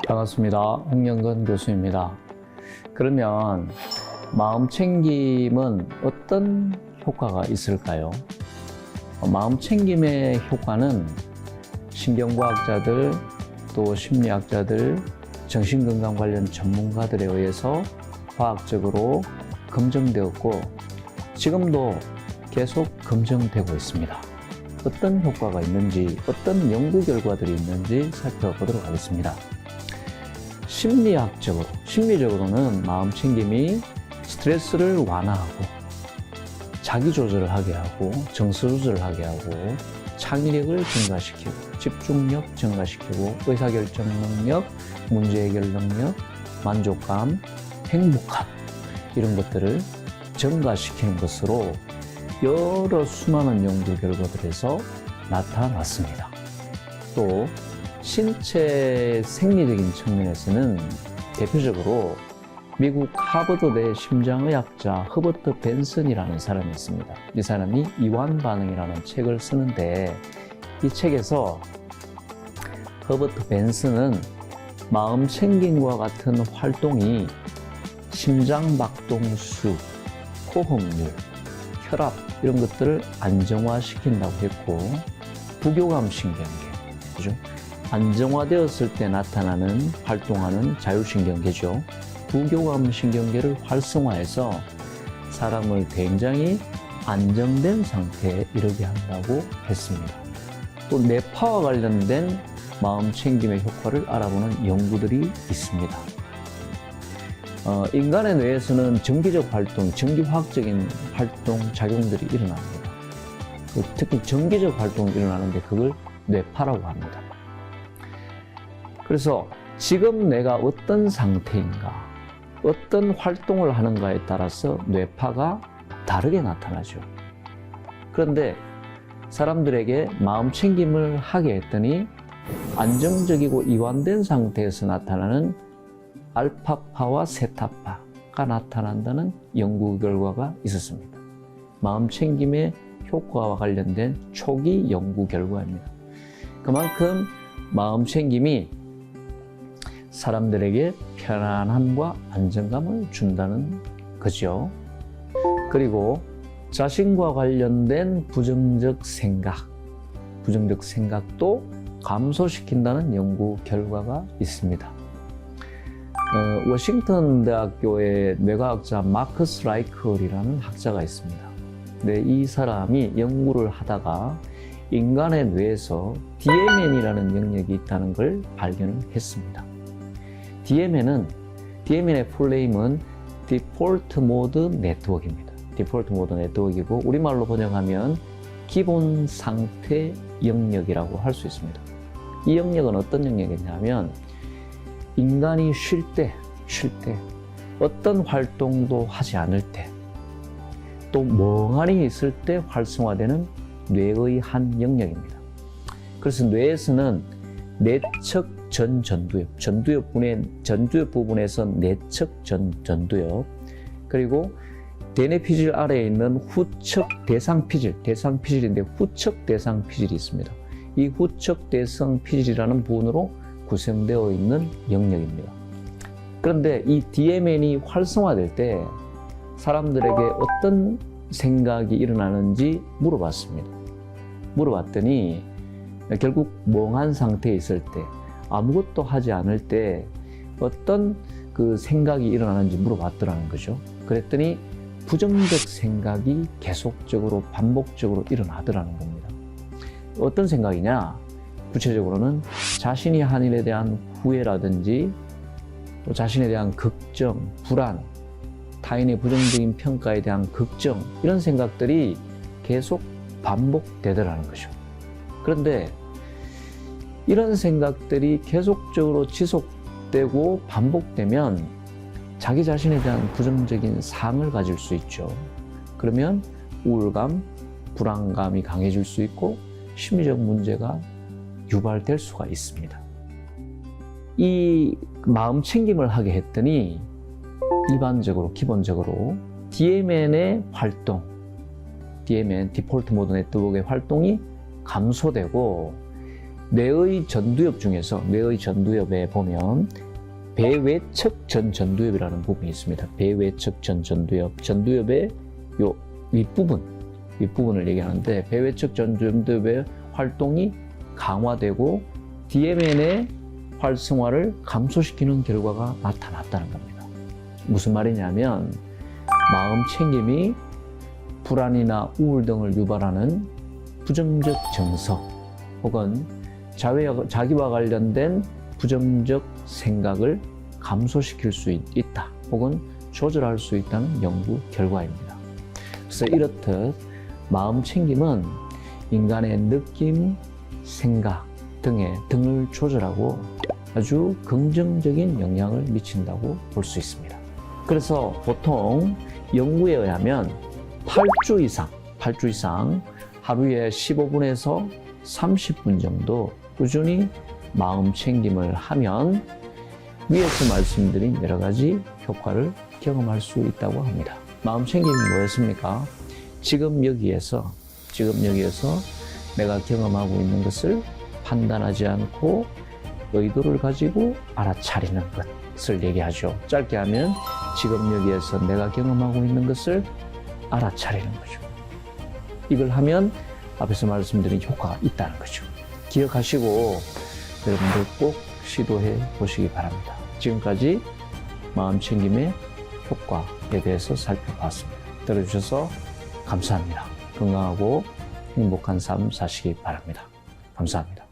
반갑습니다. 홍영건 교수입니다. 그러면 마음 챙김은 어떤 효과가 있을까요? 마음 챙김의 효과는 신경과학자들, 또 심리학자들, 정신건강 관련 전문가들에 의해서 과학적으로 검증되었고 지금도 계속 검증되고 있습니다. 어떤 효과가 있는지, 어떤 연구 결과들이 있는지 살펴보도록 하겠습니다. 심리적으로는 마음 챙김이 스트레스를 완화하고 자기 조절을 하게 하고 정서 조절을 하게 하고 창의력을 증가시키고 집중력 증가시키고 의사결정 능력, 문제 해결 능력, 만족감, 행복감 이런 것들을 증가시키는 것으로 여러 수많은 연구 결과들에서 나타났습니다. 또 신체 생리적인 측면에서는 대표적으로 미국 하버드대 심장의학자 허버트 벤슨이라는 사람이 있습니다. 이 사람이 이완반응이라는 책을 쓰는데 이 책에서 허버트 벤슨은 마음 챙김과 같은 활동이 심장박동수, 호흡률, 혈압 이런 것들을 안정화시킨다고 했고 부교감신경계, 그죠? 안정화되었을 때 나타나는 활동하는 자율신경계죠. 부교감신경계를 활성화해서 사람을 굉장히 안정된 상태에 이르게 한다고 했습니다. 또 뇌파와 관련된 마음 챙김의 효과를 알아보는 연구들이 있습니다. 인간의 뇌에서는 정기적 활동, 전기화학적인 활동 작용들이 일어납니다. 특히 정기적 활동이 일어나는데 그걸 뇌파라고 합니다. 그래서 지금 내가 어떤 상태인가, 어떤 활동을 하는가에 따라서 뇌파가 다르게 나타나죠. 그런데 사람들에게 마음 챙김을 하게 했더니 안정적이고 이완된 상태에서 나타나는 알파파와 세타파가 나타난다는 연구 결과가 있었습니다. 마음 챙김의 효과와 관련된 초기 연구 결과입니다. 그만큼 마음 챙김이 사람들에게 편안함과 안정감을 준다는 거죠. 그리고 자신과 관련된 부정적 생각도 감소시킨다는 연구 결과가 있습니다. 워싱턴 대학교의 뇌과학자 마커스 라이클이라는 학자가 있습니다. 네, 이 사람이 연구를 하다가 인간의 뇌에서 DMN이라는 영역이 있다는 걸 발견을 했습니다. DMN의 풀네임은 디폴트 모드 네트워크입니다. 디폴트 모드 네트워크이고 우리말로 번역하면 기본 상태 영역이라고 할 수 있습니다. 이 영역은 어떤 영역이냐면 인간이 쉴 때, 어떤 활동도 하지 않을 때, 또 멍하니 있을 때 활성화되는 뇌의 한 영역입니다. 그래서 뇌에서는 내척 전두엽 부분에서 내척 전두엽, 그리고 대뇌피질 아래에 있는 후척 대상피질인데 후척 대상피질이 있습니다. 이 후척 대상피질이라는 부분으로 구성되어 있는 영역입니다. 그런데 이 DMN이 활성화될 때 사람들에게 어떤 생각이 일어나는지 물어봤더니 결국 멍한 상태에 있을 때 아무것도 하지 않을 때 어떤 그 생각이 일어나는지 물어봤더라는 거죠. 그랬더니 부정적 생각이 계속적으로 반복적으로 일어나더라는 겁니다. 어떤 생각이냐? 구체적으로는 자신이 한 일에 대한 후회라든지 또 자신에 대한 걱정, 불안, 타인의 부정적인 평가에 대한 걱정 이런 생각들이 계속 반복되더라는 거죠. 그런데 이런 생각들이 계속적으로 지속되고 반복되면 자기 자신에 대한 부정적인 상을 가질 수 있죠. 그러면 우울감, 불안감이 강해질 수 있고 심리적 문제가 유발될 수가 있습니다. 이 마음 챙김을 하게 했더니 기본적으로 DMN의 활동, DMN, 디폴트 모드 네트워크의 활동이 감소되고 뇌의 전두엽 중에서 뇌의 전두엽에 보면 배외측 전두엽이라는 부분이 있습니다. 배외측 전두엽, 전두엽의 요 윗부분을 얘기하는데 배외측 전두엽의 활동이 강화되고 DMN의 활성화를 감소시키는 결과가 나타났다는 겁니다. 무슨 말이냐면 마음 챙김이 불안이나 우울 등을 유발하는 부정적 정서 혹은 자기와 관련된 부정적 생각을 감소시킬 수 있다 혹은 조절할 수 있다는 연구 결과입니다. 그래서 이렇듯 마음 챙김은 인간의 느낌, 생각 등을 조절하고 아주 긍정적인 영향을 미친다고 볼 수 있습니다. 그래서 보통 연구에 의하면 8주 이상 하루에 15분에서 30분 정도 꾸준히 마음 챙김을 하면 위에서 말씀드린 여러 가지 효과를 경험할 수 있다고 합니다. 마음 챙김이 뭐였습니까? 지금 여기에서 내가 경험하고 있는 것을 판단하지 않고 의도를 가지고 알아차리는 것을 얘기하죠. 짧게 하면 지금 여기에서 내가 경험하고 있는 것을 알아차리는 거죠. 이걸 하면 앞에서 말씀드린 효과가 있다는 거죠. 기억하시고 여러분들 꼭 시도해 보시기 바랍니다. 지금까지 마음챙김의 효과에 대해서 살펴봤습니다. 들어주셔서 감사합니다. 건강하고 행복한 삶 사시기 바랍니다. 감사합니다.